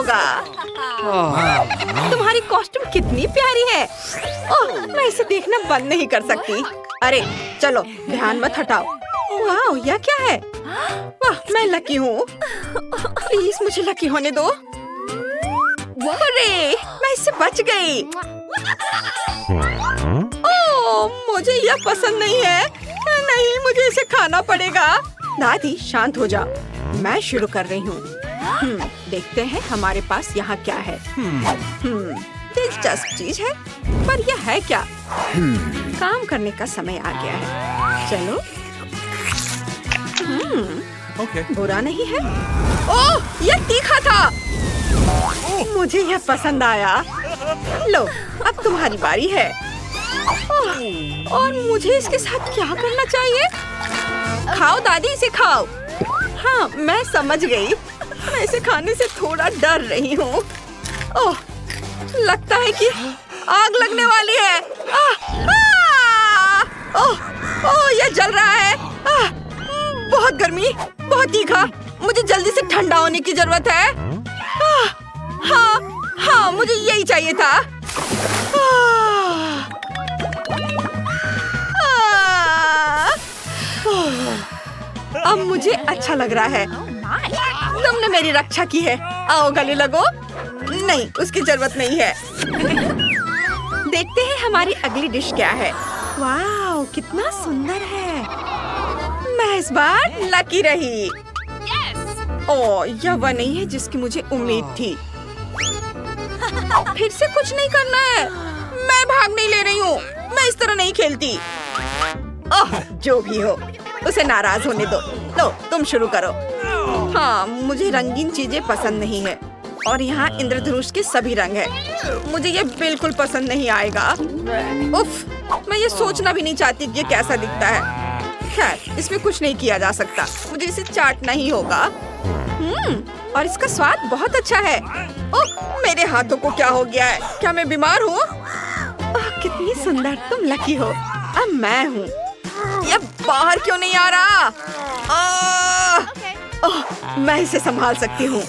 होगा। तुम्हारी कॉस्ट्यूम कितनी प्यारी है। ओह, मैं इसे देखना बंद नहीं कर सकती। अरे चलो, ध्यान मत हटाओ। वाह, यह क्या है? वाह, मैं लकी हूँ। प्लीज मुझे लकी होने दो। अरे, मैं इससे बच गई। ओह, मुझे यह पसंद नहीं है। नहीं, मुझे इसे खाना पड़ेगा। दादी शांत हो जाओ, मैं शुरू कर रही हूँ। देखते हैं हमारे पास यहाँ क्या है। दिलचस्प चीज है, पर यह है क्या? काम करने का समय आ गया है। चलो। बुरा नहीं है। ओह, यह तीखा था। मुझे यह पसंद आया। लो, अब तुम्हारी बारी है। और मुझे इसके साथ क्या करना चाहिए? खाओ दादी, इसे खाओ। हाँ, मैं समझ गई। मैं इसे खाने से थोड़ा डर रही हूँ। ओह, लगता है कि आग लगने वाली है। ओह, यह जल रहा है। बहुत गर्मी, बहुत तीखा। मुझे जल्दी से ठंडा होने की जरूरत है। हाँ, मुझे यही चाहिए था। अब मुझे अच्छा लग रहा है। तुमने मेरी रक्षा की है। आओ गले लगो। नहीं, उसकी जरूरत नहीं है। देखते हैं हमारी अगली डिश क्या है। वाह, कितना सुंदर है। मैं इस बार लकी रही। ओह, यह वह नहीं है जिसकी मुझे उम्मीद थी। फिर से कुछ नहीं करना है। मैं भाग नहीं ले रही हूँ। मैं इस तरह नहीं खेलती। ओह, जो भी हो, उसे नाराज होने दो। लो, तुम शुरू करो। हाँ, मुझे रंगीन चीजें पसंद नहीं है। और यहाँ इंद्रधनुष के सभी रंग है। मुझे ये बिल्कुल पसंद नहीं आएगा। उफ, मैं ये सोचना भी नहीं चाहती कि ये कैसा दिखता है। खैर, इसमें कुछ नहीं किया जा सकता। मुझे इसे चाटना ही होगा। और इसका स्वाद बहुत अच्छा है। ओह, मेरे हाथों को क्या हो गया है? क्या मैं बीमार हूँ? कितनी सुंदर, तुम लकी हो। अब मैं हूँ। ये बाहर क्यों नहीं आ रहा? ओह, मैं इसे संभाल सकती हूँ।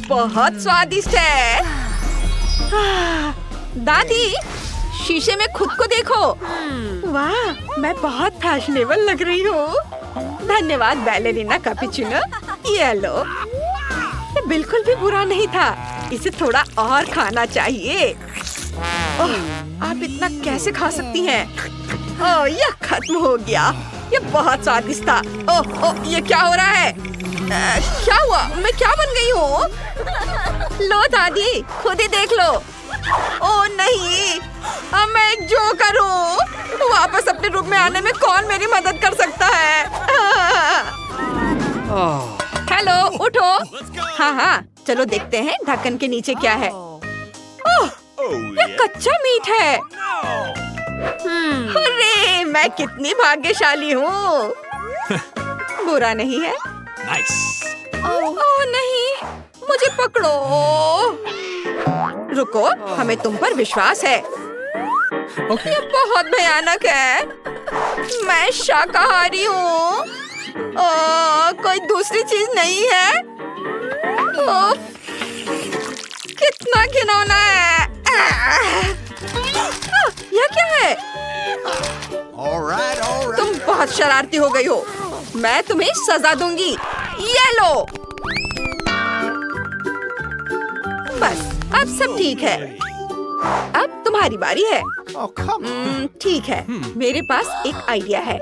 बहुत स्वादिष्ट है। दादी, शीशे में खुद को देखो। वाह, मैं बहुत फैशनेबल लग रही हूँ। धन्यवाद बैलेरिना कैपुचिनो। ये लो। ये बिल्कुल भी बुरा नहीं था। इसे थोड़ा और खाना चाहिए। ओह, आप इतना कैसे खा सकती हैं? ओह, यह खत्म हो गया। ये बहुत स्वादिष्ट था। ओह, ये क्या हो रहा है? क्या हुआ? मैं क्या बन गई हूँ? लो दादी, खुद ही देख लो। ओह नहीं, अब मैं जो करूँ? वापस अपने रूप में आने में कौन मेरी मदद कर सकता है? हेलो, उठो। हाँ, चलो देखते हैं ढक्कन के नीचे क्या है। ओह, ये कच्चा मीट है। अरे, मैं कितनी भाग्यशाली हूँ। बुरा नहीं है। ओह नहीं, मुझे पकड़ो। रुको, हमें तुम पर विश्वास है। ये बहुत भयानक है। मैं शाकाहारी हूँ। कोई दूसरी चीज नहीं है। कितना घिनौना है। यह क्या है? तुम बहुत शरारती हो गई हो। मैं तुम्हें सजा दूंगी। ये लो। बस, अब सब ठीक है। अब तुम्हारी बारी है। ठीक है, मेरे पास एक आइडिया है।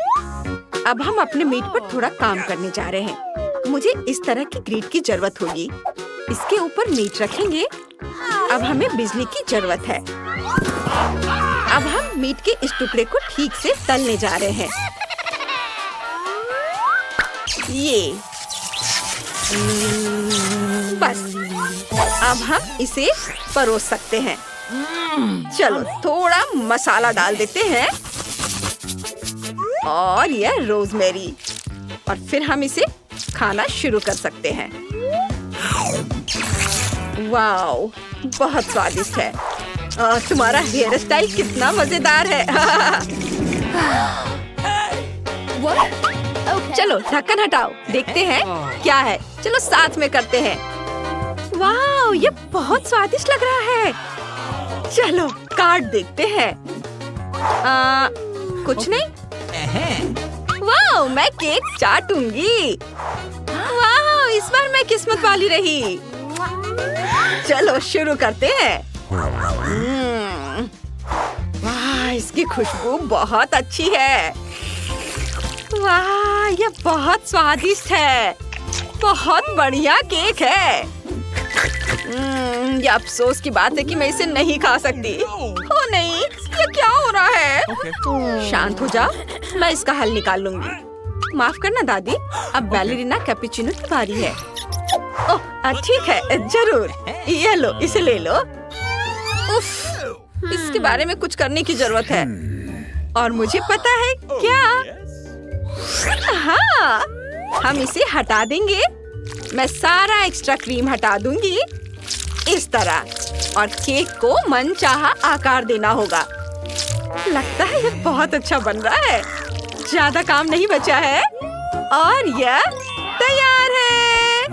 अब हम अपने मीट पर थोड़ा काम करने जा रहे हैं। मुझे इस तरह की ग्रिड की जरूरत होगी। इसके ऊपर मीट रखेंगे। अब हमें बिजली की जरूरत है। अब हम मीट के इस टुकड़े को ठीक से तलने जा रहे हैं। ये बस, अब हम इसे परोस सकते हैं। चलो, थोड़ा मसाला डाल देते हैं और यह रोजमेरी, और फिर हम इसे खाना शुरू कर सकते हैं। वाओ, बहुत स्वादिष्ट है। तुम्हारा हेयर स्टाइल कितना मजेदार है। चलो ढक्कन हटाओ, देखते हैं क्या है। चलो साथ में करते हैं। वाह, ये बहुत स्वादिष्ट लग रहा है। चलो काट देखते हैं। कुछ नहीं। वाह, मैं केक चाटूंगी। वाह, इस बार मैं किस्मत वाली रही। चलो शुरू करते हैं। वाह, इसकी खुशबू बहुत अच्छी है। वाह, ये बहुत स्वादिष्ट है। बहुत बढ़िया केक है। ये अफसोस की बात है कि मैं इसे नहीं खा सकती। ओ नहीं, ये क्या हो रहा है? शांत हो जाओ, मैं इसका हल निकाल लूंगी। माफ करना दादी, अब बैलेरिना कैपुचिनो की बारी है। ओह ठीक है, जरूर। ये लो, इसे ले लो। उफ, इसके बारे में कुछ करने की जरूरत है। और मुझे पता है क्या। हाँ, हम इसे हटा देंगे। मैं सारा एक्स्ट्रा क्रीम हटा दूंगी इस तरह, और केक को मनचाहा आकार देना होगा। लगता है ये बहुत अच्छा बन रहा है। ज्यादा काम नहीं बचा है और यह तैयार है।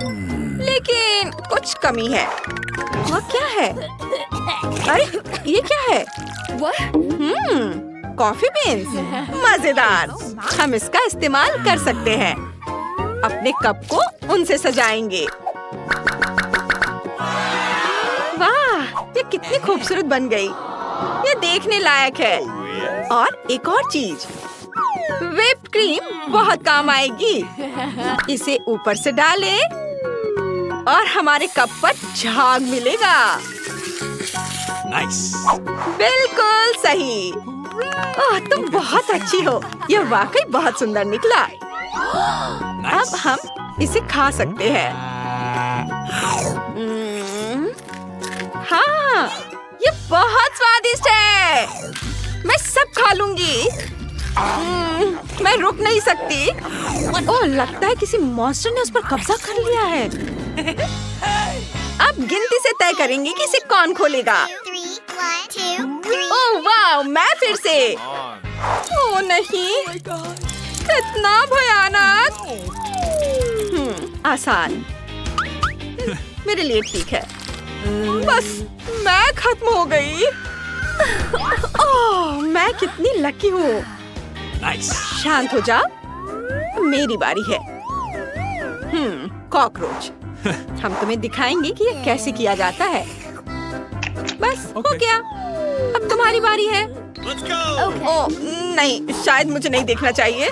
लेकिन कुछ कमी है। वो क्या है? अरे ये क्या है? कॉफी बीन्स, मजेदार। हम इसका इस्तेमाल कर सकते हैं। अपने कप को उनसे सजाएंगे। वाह, ये कितनी खूबसूरत बन गई। ये देखने लायक है। और एक और चीज, व्हिप्ड क्रीम बहुत काम आएगी। इसे ऊपर से डालें और हमारे कप पर झाग मिलेगा। Nice. बिल्कुल सही। ओह, तुम बहुत अच्छी हो। यह वाकई बहुत सुंदर निकला। अब हम इसे खा सकते हैं। हाँ, ये बहुत स्वादिष्ट है। मैं सब खा लूंगी। मैं रुक नहीं सकती। ओह, लगता है किसी मॉन्स्टर ने उस पर कब्जा कर लिया है। अब गिनती से तय करेंगे कि इसे कौन खोलेगा। 3, 1, 2, 3. ओह वाह, मैं फिर से। ओह नहीं, कितना भयानक। आसान। मेरे लिए ठीक है। बस मैं खत्म हो गई। ओह, मैं कितनी लकी हूँ। Nice. शांत हो जाओ, मेरी बारी है। कॉकरोच। हम तुम्हें दिखाएंगे कि ये कैसे किया जाता है। बस हो गया। अब तुम्हारी बारी है। Let's go. ओह नहीं, शायद मुझे नहीं देखना चाहिए।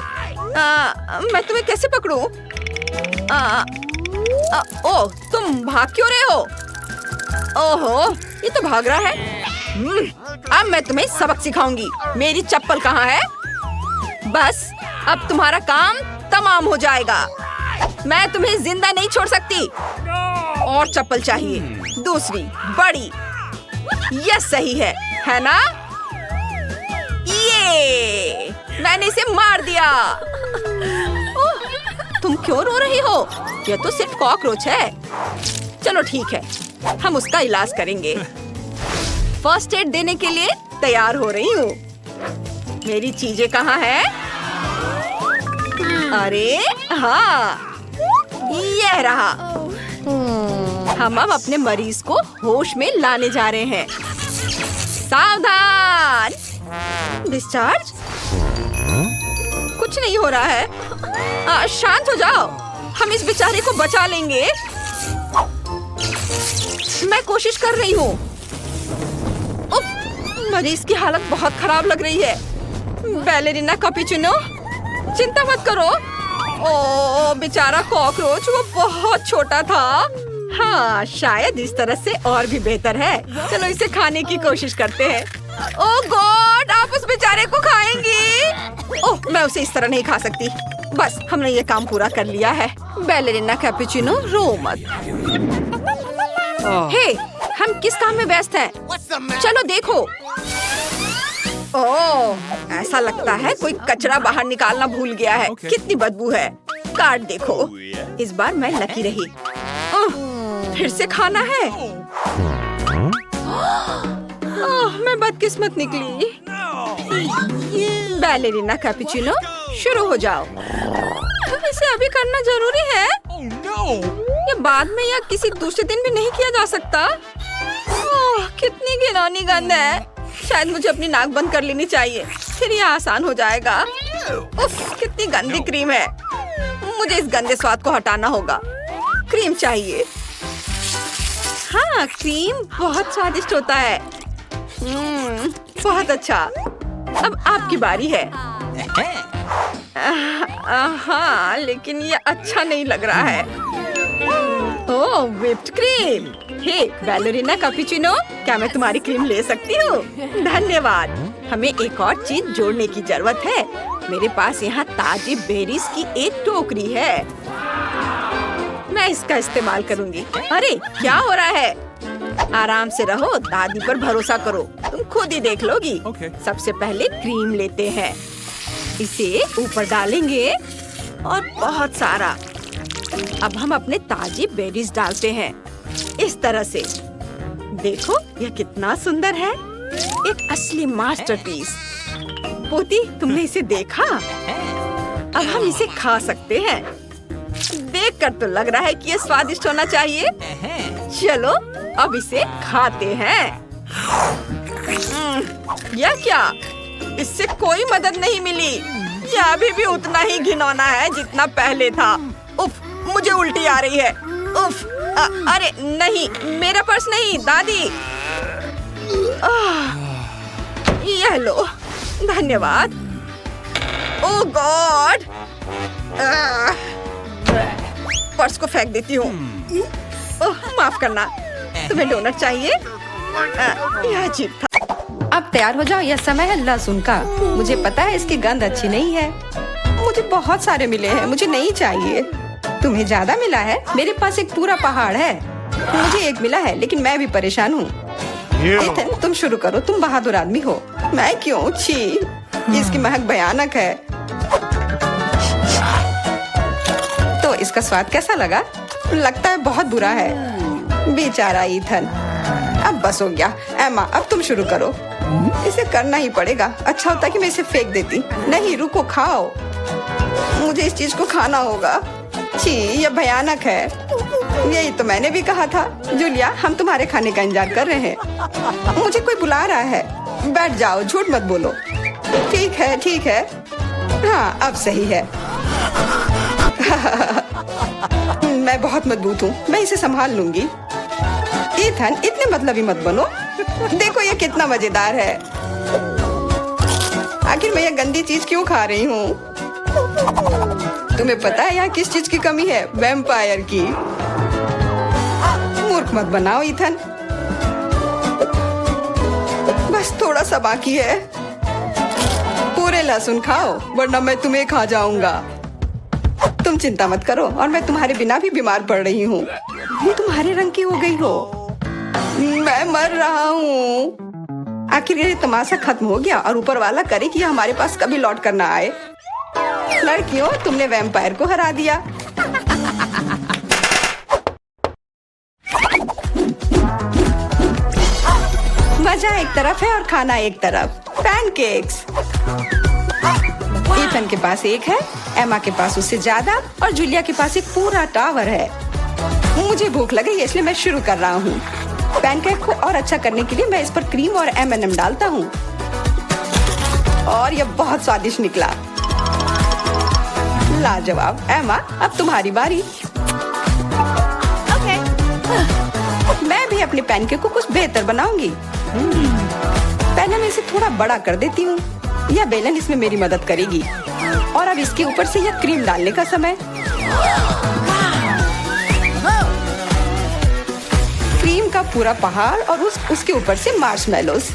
मैं तुम्हें कैसे पकड़ूं? ओह, तुम भाग क्यों रहे हो? ओहो, ये तो भाग रहा है। अब मैं तुम्हें सबक सिखाऊंगी। मेरी चप्पल कहाँ है? बस अब तुम्हारा काम तमाम हो जाएगा। मैं तुम्हें जिंदा नहीं छोड़ सकती। और चप्पल चाहिए, दूसरी बड़ी। यह सही है ना? ये मैंने इसे मार दिया। ओह, तुम क्यों रो रही हो? यह तो सिर्फ कॉकरोच है। चलो ठीक है, हम उसका इलाज करेंगे। फर्स्ट एड देने के लिए तैयार हो रही हूँ। मेरी चीजें कहाँ हैं? अरे हाँ, यह रहा। हम अब अपने मरीज को होश में लाने जा रहे हैं। सावधान! डिस्चार्ज? कुछ नहीं हो रहा है। शांत हो जाओ, हम इस बेचारे को बचा लेंगे। मैं कोशिश कर रही हूँ। मरीज की हालत बहुत खराब लग रही है। बैलेरिना कैपुचिनो, चिंता मत करो। ओ बेचारा कॉकरोच, वो बहुत छोटा था। हाँ, शायद इस तरह से और भी बेहतर है। चलो इसे खाने की कोशिश करते हैं। ओह गॉड, आप उस बेचारे को खाएंगी? ओह, मैं उसे इस तरह नहीं खा सकती। बस हमने ये काम पूरा कर लिया है। बैलेरिना कैपुचिनो, रो मत। हे, हम किस काम में व्यस्त हैं? चलो देखो। ओह, ऐसा लगता है कोई कचरा बाहर निकालना भूल गया है। कितनी बदबू है। काट देखो। इस बार मैं लकी रही। फिर से खाना है। ओह, मैं बदकिस्मत निकली। बैलेरिना कैपुचिनो, शुरू हो जाओ। इसे अभी करना जरूरी है? Oh no! ये बाद में या किसी दूसरे दिन भी नहीं किया जा सकता? ओह, कितनी घिनौनी गंध है। शायद मुझे अपनी नाक बंद कर लेनी चाहिए, फिर ये आसान हो जाएगा। उफ, कितनी गंदी क्रीम है। मुझे इस गंदे स्वाद को हटाना होगा। क्रीम चाहिए। हाँ, क्रीम बहुत स्वादिष्ट होता है। बहुत अच्छा। अब आपकी बारी है। हाँ, लेकिन ये अच्छा नहीं लग रहा है। ओह, व्हिप्ड क्रीम। हे बैलरीना कैपुचिनो, क्या मैं तुम्हारी क्रीम ले सकती हूँ? धन्यवाद। हमें एक और चीज जोड़ने की जरूरत है। मेरे पास यहाँ ताजी बेरीज की एक टोकरी है। मैं इसका इस्तेमाल करूँगी। अरे, क्या हो रहा है? आराम से रहो, दादी पर भरोसा करो, तुम खुद ही देख लोगी। Okay. सबसे पहले क्रीम लेते हैं, इसे ऊपर डालेंगे और बहुत सारा। अब हम अपने ताजी बेरीज डालते हैं, इस तरह से। देखो, यह कितना सुंदर है, एक असली मास्टरपीस। पोती, तुमने इसे देखा? अब हम इसे खा सकते हैं। देखकर तो लग रहा है कि यह स्वादिष्ट होना चाहिए। चलो, अब इसे खाते हैं। यह क्या? इससे कोई मदद नहीं मिली। यह अभी भी उतना ही घिनौना है जितना पहले था। उफ, मुझे उल्टी आ रही है। उफ, अरे नहीं, मेरा पर्स नहीं, दादी। यह लो, धन्यवाद। ओह गॉड, पर्स को फेंक देती हूँ। ओह, माफ करना। तुम्हें डोनट चाहिए? यह अजीब था। अब तैयार हो जाओ, यह समय है लहसुन का। मुझे पता है इसकी गंध अच्छी नहीं है। मुझे बहुत सारे मिले हैं, मुझे नहीं चाहिए। तुम्हें ज्यादा मिला है? मेरे पास एक पूरा पहाड़ है। मुझे एक मिला है, लेकिन मैं भी परेशान हूँ। इथन, तुम शुरू करो, तुम बहादुर आदमी हो। मैं क्यों? छी, इसकी महक भयानक है। तो इसका स्वाद कैसा लगा? लगता है बहुत बुरा है। बेचारा इथन। अब बस हो गया। एमा, अब तुम शुरू करो। इसे करना ही पड़ेगा। अच्छा होता कि मैं इसे फेंक देती। नहीं, रुको, खाओ। मुझे इस चीज को खाना होगा। छी, यह भयानक है। यही तो मैंने भी कहा था। जूलिया, हम तुम्हारे खाने का इंतजार कर रहे हैं। मुझे कोई बुला रहा है। बैठ जाओ, झूठ मत बोलो। ठीक है, ठीक है। हाँ, अब सही है। मैं बहुत मजबूत हूँ, मैं इसे संभाल लूंगी। इथन, इतने मतलबी मत बनो। देखो, ये कितना मजेदार है। आखिर मैं ये गंदी चीज क्यों खा रही हूँ? तुम्हें पता है यहाँ किस चीज की कमी है? वैम्पायर की। मूर्ख मत बनाओ इथन। बस थोड़ा सा बाकी है। पूरे लहसुन खाओ, वरना मैं तुम्हें खा जाऊंगा। तुम चिंता मत करो, और मैं तुम्हारे बिना भी बीमार पड़ रही हूँ। तुम्हारे रंग की हो गई हो। मैं मर रहा हूँ। आखिर ये तमाशा खत्म हो गया, और ऊपर वाला करे कि हमारे पास कभी लौट कर ना आए। लड़कियों, तुमने वैम्पायर को हरा दिया। मजा एक तरफ है और खाना एक तरफ। पैनकेक्स। इथन के पास एक है, एमा के पास उससे ज्यादा, और जूलिया के पास एक पूरा टावर है। मुझे भूख लगी, इसलिए मैं शुरू कर रहा हूँ। पैनकेक को और अच्छा करने के लिए मैं इस पर क्रीम और M&M डालता हूँ, और यह बहुत स्वादिष्ट निकला। लाजवाब। एमा, अब तुम्हारी बारी। Okay. मैं भी अपने पैनकेक को कुछ बेहतर बनाऊंगी। पहले मैं इसे थोड़ा बड़ा कर देती हूँ। यह बेलन इसमें मेरी मदद करेगी। और अब इसके ऊपर से यह क्रीम डालने का समय। क्रीम का पूरा पहाड़, और उसके ऊपर से मार्शमेलोस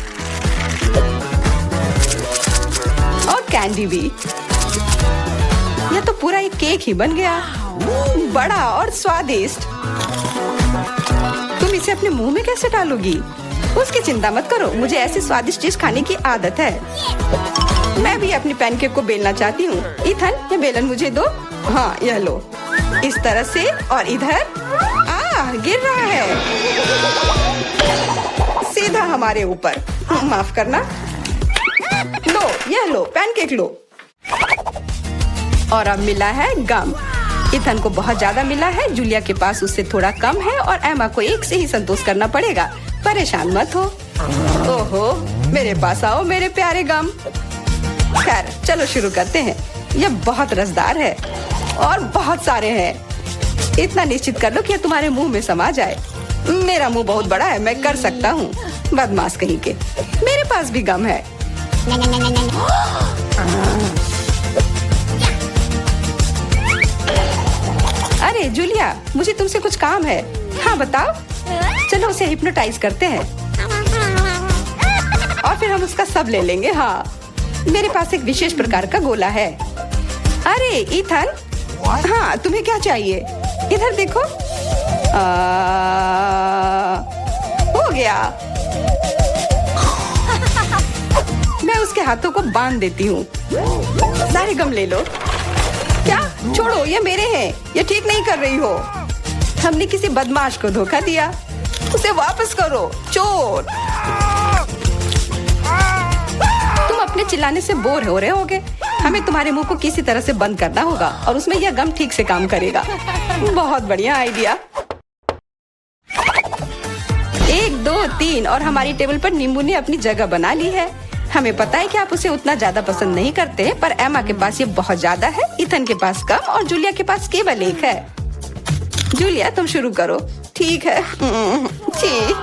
और कैंडी भी। यह तो पूरा एक केक ही बन गया, बड़ा और स्वादिष्ट। तुम इसे अपने मुंह में कैसे डालोगी? उसकी चिंता मत करो, मुझे ऐसी स्वादिष्ट चीज खाने की आदत है। मैं भी अपनी पैनकेक को बेलना चाहती हूँ। इथन, ये बेलन मुझे दो। हाँ, यह लो। इस तरह से, और इधर। गिर रहा है सीधा हमारे ऊपर। माफ करना। लो, यह लो, पैनकेक लो। और अब मिला है गम। इथन को बहुत ज्यादा मिला है, जूलिया के पास उससे थोड़ा कम है और एमा को एक से ही संतोष करना पड़ेगा। परेशान मत हो। ओहो, मेरे पास आओ मेरे प्यारे गम। खैर चलो शुरू करते हैं। यह बहुत रसदार है और बहुत सारे हैं। इतना निश्चित कर लो कि यह तुम्हारे मुंह में समा जाए। मेरा मुंह बहुत बड़ा है, मैं कर सकता हूँ। बदमाश कहीं के, मेरे पास भी गम है। अरे जूलिया, मुझे तुमसे कुछ काम है। हाँ बताओ। चलो उसे हिप्नोटाइज करते हैं और फिर हम उसका सब ले लेंगे। हाँ, मेरे पास एक विशेष प्रकार का गोला है। अरे इथन, हाँ तुम्हें क्या चाहिए? इधर देखो। हो गया। मैं उसके हाथों को बांध देती हूँ। सारे गम ले लो। क्या? छोड़ो, ये मेरे हैं। ये ठीक नहीं कर रही हो। हमने किसी बदमाश को धोखा दिया। उसे वापस करो, चोर। तुम अपने चिल्लाने से बोर हो रहे होगे। हमें तुम्हारे मुंह को किसी तरह से बंद करना होगा और उसमें यह गम ठीक से काम करेगा। बहुत बढ़िया आइडिया। 1 2 3 और हमारी टेबल पर नींबू ने अपनी जगह बना ली है। हमें पता है कि आप उसे उतना ज्यादा पसंद नहीं करते, पर एमा के पास ये बहुत ज्यादा है, इथन के पास कम और जूलिया के पास केवल 1 है। जूलिया तुम शुरू करो। ठीक है। छी,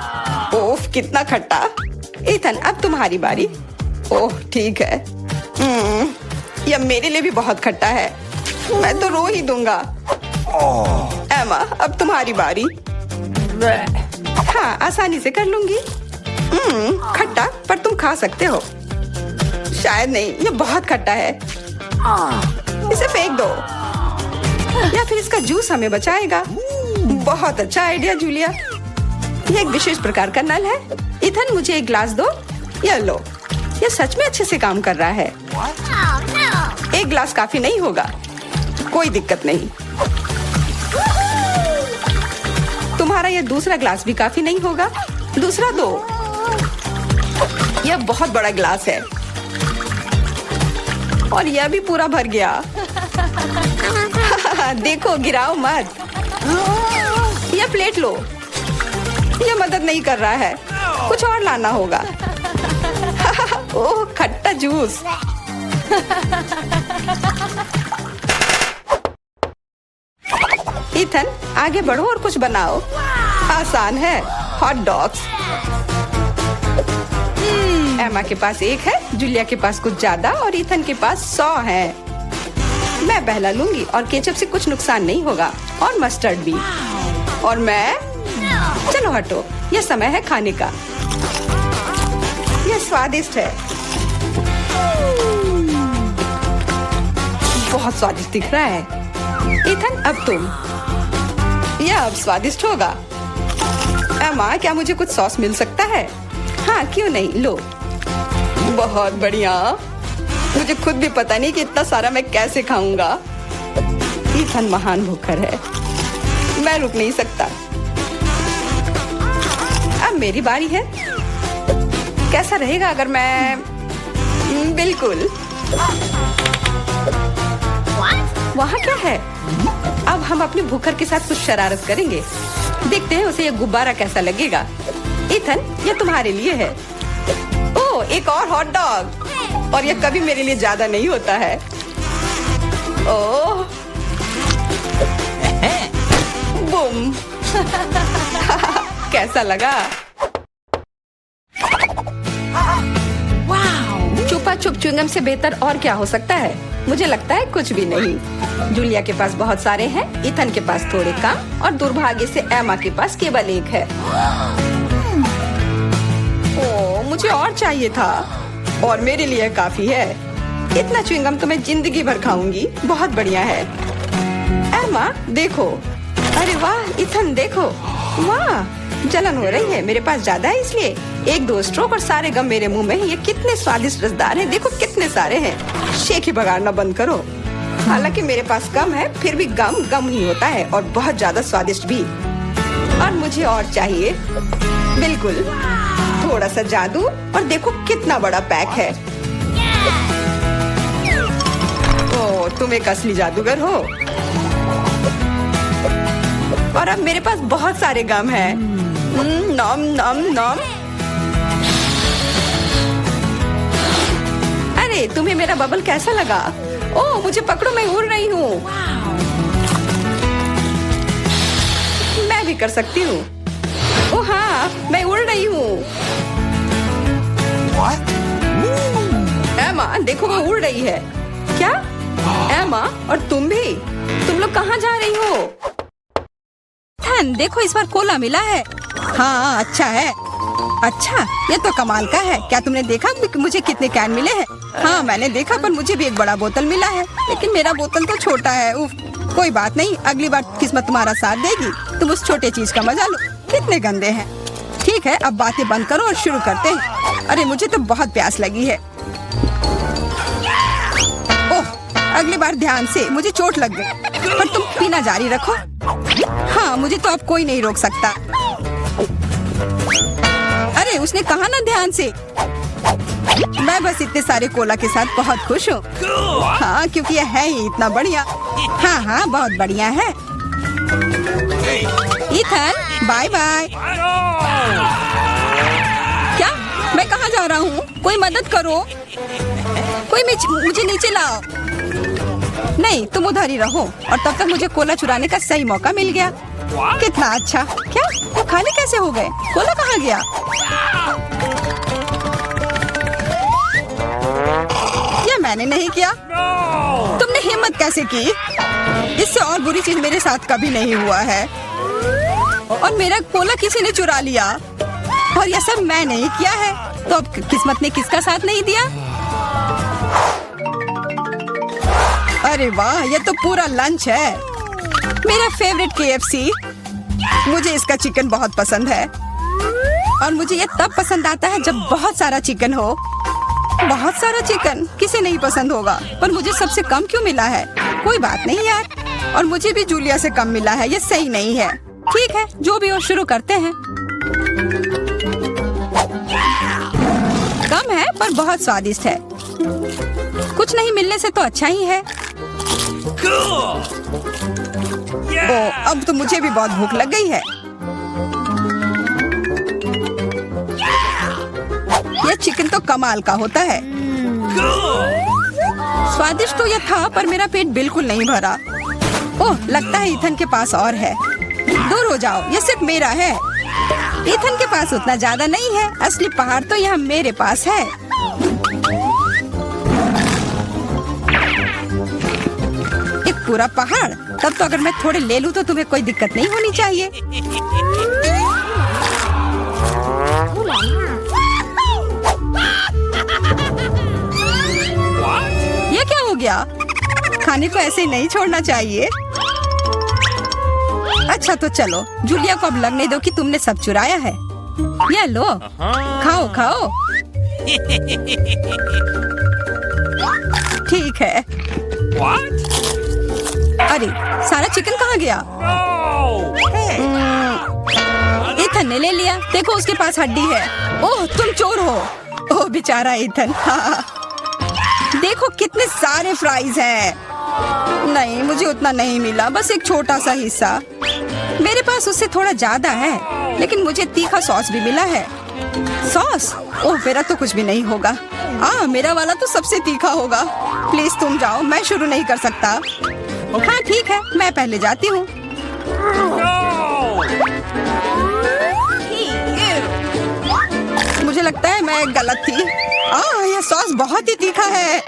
ओफ कितना खट्टा। इथन अब तुम्हारी बारी। ओह ठीक है। यह मेरे लिए भी बहुत खट्टा है। मैं तो रो ही दूंगा। एमा अब तुम्हारी बारी। हाँ आसानी से कर लूंगी। खट्टा, पर तुम खा सकते हो। शायद नहीं, ये बहुत खट्टा है। इसे फेंक दो या फिर इसका जूस हमें बचाएगा। बहुत अच्छा आइडिया जूलिया। यह एक विशेष प्रकार का नल है। इथन मुझे एक ग्लास दो। यह लो, यह सच में अच्छे से काम कर रहा है। एक ग्लास काफी नहीं होगा। कोई दिक्कत नहीं। तुम्हारा यह दूसरा ग्लास भी काफी नहीं होगा। दूसरा दो। यह बहुत बड़ा ग्लास है और यह भी पूरा भर गया। देखो, गिराओ मत। यह प्लेट लो। यह मदद नहीं कर रहा है। कुछ और लाना होगा। ओह खट्टा जूस। इथन आगे बढ़ो और कुछ बनाओ। आसान है। Hot dogs. एमा के पास 1 है, जूलिया के पास कुछ ज्यादा और इथन के पास 100 है। मैं पहला लूंगी और केचप से कुछ नुकसान नहीं होगा और मस्टर्ड भी। और मैं, चलो हटो, यह समय है खाने का। यह स्वादिष्ट है। बहुत स्वादिष्ट दिख रहा है। इथन अब तुम। यह अब स्वादिष्ट होगा। एमा क्या मुझे कुछ सॉस मिल सकता है? हाँ क्यों नहीं, लो। बहुत बढ़िया। मुझे खुद भी पता नहीं कि इतना सारा मैं कैसे खाऊंगा। इथन महान भूखर है। मैं रुक नहीं सकता। अब मेरी बारी है। कैसा रहेगा अगर मैं, बिल्कुल। वहाँ क्या है? अब हम अपने भूखर के साथ कुछ शरारत करेंगे। देखते हैं उसे यह गुब्बारा कैसा लगेगा। इथन यह तुम्हारे लिए है। ओह एक और हॉट डॉग। और यह कभी मेरे लिए ज्यादा नहीं होता है। ओह बूम। कैसा लगा? छुपा छुप च्युइंगम से बेहतर और क्या हो सकता है? मुझे लगता है कुछ भी नहीं। जूलिया के पास बहुत सारे हैं, इथन के पास थोड़े कम और दुर्भाग्य से एमा के पास केवल 1 है। ओह मुझे और चाहिए था और मेरे लिए काफी है। इतना च्युइंगम तो मैं जिंदगी भर खाऊंगी। बहुत बढ़िया है। एमा देखो। अरे वाह इथन देखो। वाह जलन हो रही है। मेरे पास ज्यादा है इसलिए 1 2 स्ट्रोक और सारे गम मेरे मुंह में। ये कितने स्वादिष्ट रसदार हैं। देखो कितने सारे हैं। शेख ही बगाड़ना बंद करो। हालांकि मेरे पास कम है, फिर भी गम गम ही होता है और बहुत ज्यादा स्वादिष्ट भी। और मुझे और चाहिए। बिल्कुल। थोड़ा सा जादू और देखो कितना बड़ा पैक है। ओह तुम एक असली जादूगर हो। और अब मेरे पास बहुत सारे गम हैं। नॉम नॉम नॉम। अरे तुम्हें मेरा बबल कैसा लगा? ओह मुझे पकड़ो, मैं उड़ रही हूँ। मैं भी कर सकती हूँ। ओह हाँ, मैं उड़ रही हूँ। एमा देखो वो उड़ रही है। क्या? एमा और तुम भी? तुम लोग कहाँ जा रही हो? देखो इस बार कोला मिला है। हाँ अच्छा है। अच्छा ये तो कमाल का है। क्या तुमने देखा मुझे कितने कैन मिले हैं? हाँ मैंने देखा, पर मुझे भी एक बड़ा बोतल मिला है, लेकिन मेरा बोतल तो छोटा है। उफ, कोई बात नहीं, अगली बार किस्मत तुम्हारा साथ देगी। तुम उस छोटे चीज का मजा लो। कितने गंदे हैं। ठीक है अब बातें बंद करो और शुरू करते हैं। अरे मुझे तो बहुत प्यास लगी है। ओह अगली बार ध्यान से, मुझे चोट लग गई। पर तुम पीना जारी रखो। हाँ मुझे तो अब कोई नहीं रोक सकता। अरे उसने कहा ना ध्यान से। मैं बस इतने सारे कोला के साथ बहुत खुश हूँ। हाँ क्योंकि यह है ही इतना बढ़िया। हाँ हाँ बहुत बढ़िया है। Ethan bye bye. क्या? मैं कहाँ जा रहा हूँ? कोई मदद करो। कोई मुझे नीचे लाओ। नहीं तुम उधर ही रहो, और तब तक मुझे कोला चुराने का सही मौका मिल गया। कितना अच्छा। क्या वो खाली कैसे हो गए? कोला कहाँ गया? ये मैंने नहीं किया। तुमने हिम्मत कैसे की? इससे और बुरी चीज मेरे साथ कभी नहीं हुआ है। और मेरा कोला किसी ने चुरा लिया, और यह सब मैं नहीं किया है। तो अब किस्मत ने किसका साथ नहीं दिया? अरे वाह ये तो पूरा लंच है। मेरा फेवरेट KFC। मुझे इसका चिकन बहुत पसंद है, और मुझे ये तब पसंद आता है जब बहुत सारा चिकन हो। बहुत सारा चिकन किसे नहीं पसंद होगा, पर मुझे सबसे कम क्यों मिला है? कोई बात नहीं यार, और मुझे भी जूलिया से कम मिला है। ये सही नहीं है। ठीक है जो भी हो शुरू करते हैं। कम है पर बहुत स्वादिष्ट है। कुछ नहीं मिलने से तो अच्छा ही है। ओह अब तो मुझे भी बहुत भूख लग गई है। यह चिकन तो कमाल का होता है। स्वादिष्ट तो यह था, पर मेरा पेट बिल्कुल नहीं भरा। ओह लगता है इथन के पास और है। दूर हो जाओ, यह सिर्फ मेरा है। इथन के पास उतना ज्यादा नहीं है। असली पहाड़ तो यहाँ मेरे पास है। एक पूरा पहाड़? तब तो अगर मैं थोड़े ले लूं तो तुम्हें कोई दिक्कत नहीं होनी चाहिए। ये क्या हो गया? खाने को ऐसे नहीं छोड़ना चाहिए। अच्छा तो चलो, जूलिया को अब लगने दो कि तुमने सब चुराया है। ये लो, खाओ खाओ। ठीक है। अरे सारा चिकन कहाँ गया? इथन ने ले लिया। देखो उसके पास हड्डी है। ओह तुम चोर हो। ओह बेचारा इथन। हाँ। देखो कितने सारे फ्राइज हैं। नहीं मुझे उतना नहीं मिला, बस एक छोटा सा हिस्सा। मेरे पास उससे थोड़ा ज्यादा है, लेकिन मुझे तीखा सॉस भी मिला है। सॉस? ओह मेरा तो कुछ भी नहीं होगा। मेरा वाला तो सबसे तीखा होगा। प्लीज तुम जाओ, मैं शुरू नहीं कर सकता। हाँ ठीक है, मैं पहले जाती हूँ। मुझे लगता है मैं गलत थी। यह सॉस बहुत ही तीखा है।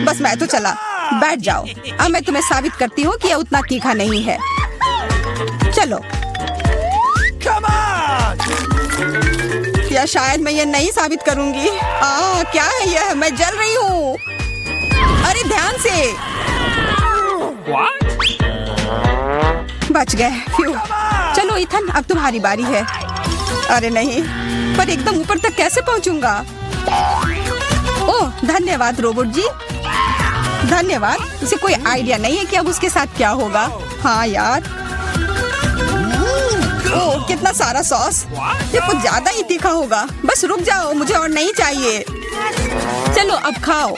बस मैं तो चला। बैठ जाओ। अब मैं तुम्हें साबित करती हूँ कि यह उतना तीखा नहीं है। चलो। या शायद मैं ये नहीं साबित करूंगी। क्या है यह? मैं जल रही हूँ। अरे ध्यान से। बच गए। फ्यू। चलो इथन अब तुम्हारी बारी है। अरे नहीं, पर एकदम ऊपर तक कैसे पहुंचूंगा? ओह धन्यवाद रोबोट जी। धन्यवाद। उसे कोई आइडिया नहीं है कि अब उसके साथ क्या होगा। हाँ यार। ओह कितना सारा सॉस। ये कुछ ज्यादा ही तीखा होगा। बस रुक जाओ, मुझे और नहीं चाहिए। चलो अब खाओ।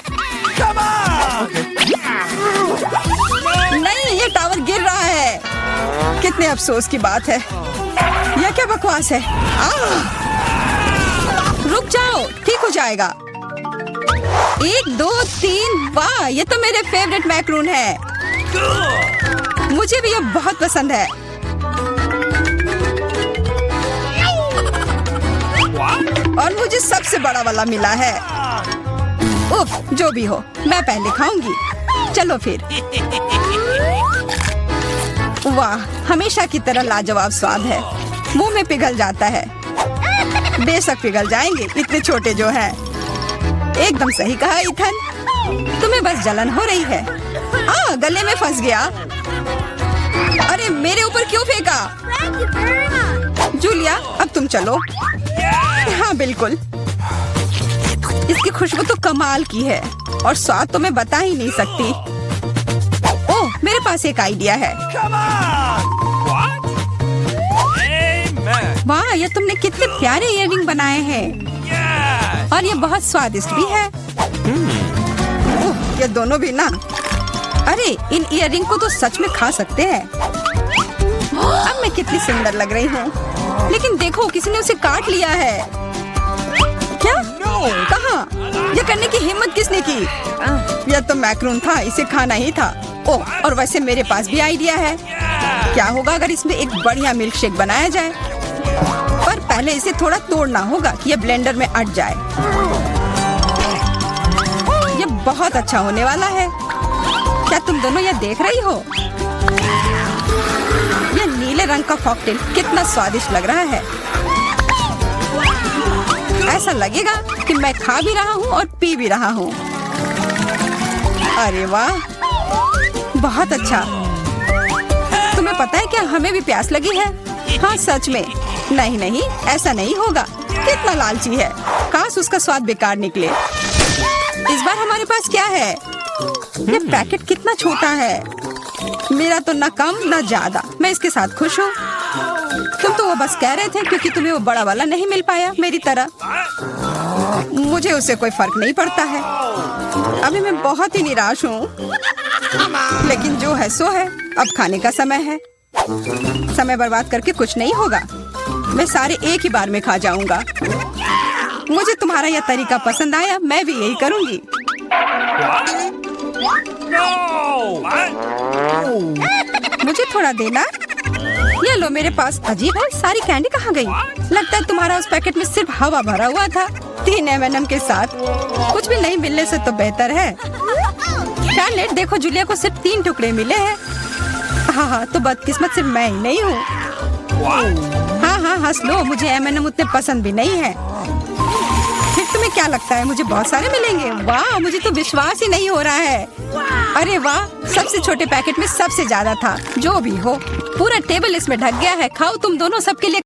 नहीं ये टावर गिर रहा है। कितने अफसोस की बात है। यह क्या बकवास है। रुक जाओ, ठीक हो जाएगा। 1 2 3, वाह, ये तो मेरे फेवरेट मैक्रून है। मुझे भी यह बहुत पसंद है। और मुझे सबसे बड़ा वाला मिला है। उफ, जो भी हो, मैं पहले खाऊंगी। चलो फिर। वाह, हमेशा की तरह लाजवाब स्वाद है। मुंह में पिघल जाता है। बेशक पिघल जाएंगे, इतने छोटे जो हैं। एकदम सही कहा इथन, तुम्हें बस जलन हो रही है। गले में फंस गया। अरे मेरे ऊपर क्यों फेंका? जूलिया, अब तुम चलो। हाँ बिल्कुल। इसकी खुशबू तो कमाल की है और स्वाद तो मैं बता ही नहीं सकती। ओह, मेरे पास एक आइडिया है। वाह, ये तुमने कितने प्यारे इयररिंग बनाए हैं और ये बहुत स्वादिष्ट भी है। ओह, ये दोनों भी ना। अरे इन इयररिंग को तो सच में खा सकते हैं। अब मैं कितनी सुंदर लग रही हूँ। लेकिन देखो, किसी ने उसे काट लिया है। क्या? कहाँ? ये करने की हिम्मत किसने की? यह तो मैक्रून था, इसे खाना ही था। ओह, और वैसे मेरे पास भी आइडिया है। क्या होगा अगर इसमें एक बढ़िया मिल्क शेक बनाया जाए? पर पहले इसे थोड़ा तोड़ना होगा कि ये ब्लेंडर में अट जाए। ये बहुत अच्छा होने वाला है। क्या तुम दोनों यह देख रही हो? यह नीले रंग का कॉकटेल कितना स्वादिष्ट लग रहा है। ऐसा लगेगा कि मैं खा भी रहा हूँ और पी भी रहा हूँ। अरे वाह, बहुत अच्छा। तुम्हें पता है क्या, हमें भी प्यास लगी है। हाँ सच में। नहीं नहीं, ऐसा नहीं होगा। कितना लालची है। काश उसका स्वाद बेकार निकले। इस बार हमारे पास क्या है? ये पैकेट कितना छोटा है। मेरा तो न कम न ज्यादा। मैं इसके साथ खुश हूँ। तुम तो वो बस कह रहे थे क्योंकि तुम्हें वो बड़ा वाला नहीं मिल पाया मेरी तरह। मुझे उससे कोई फर्क नहीं पड़ता है। अभी मैं बहुत ही निराश हूँ। लेकिन जो है सो है। अब खाने का समय है। समय बर्बाद करके कुछ नहीं होगा। मैं सारे एक ही बार में खा जाऊंगा। मुझे तुम्हारा यह तरीका पसंद आया, मैं भी यही करूंगी। मुझे थोड़ा देना। ये लो मेरे पास। अजीब है, सारी कैंडी कहाँ गई? लगता है तुम्हारा उस पैकेट में सिर्फ हवा भरा हुआ था। 3 M&M के साथ कुछ भी नहीं मिलने से तो बेहतर है। शार्लेट, देखो जूलिया को सिर्फ 3 टुकड़े मिले हैं। हाँ, तो बदकिस्मत सिर्फ मैं ही नहीं हूँ। हाँ, हंस लो। मुझे M&M उतने पसंद भी नहीं है। फिर तुम्हें क्या लगता है मुझे बहुत सारे मिलेंगे? वाह, मुझे तो विश्वास ही नहीं हो रहा है। अरे वाह, सबसे छोटे पैकेट में सबसे ज्यादा था। जो भी हो, पूरा टेबल इसमें ढक गया है। खाओ तुम दोनों, सबके लिए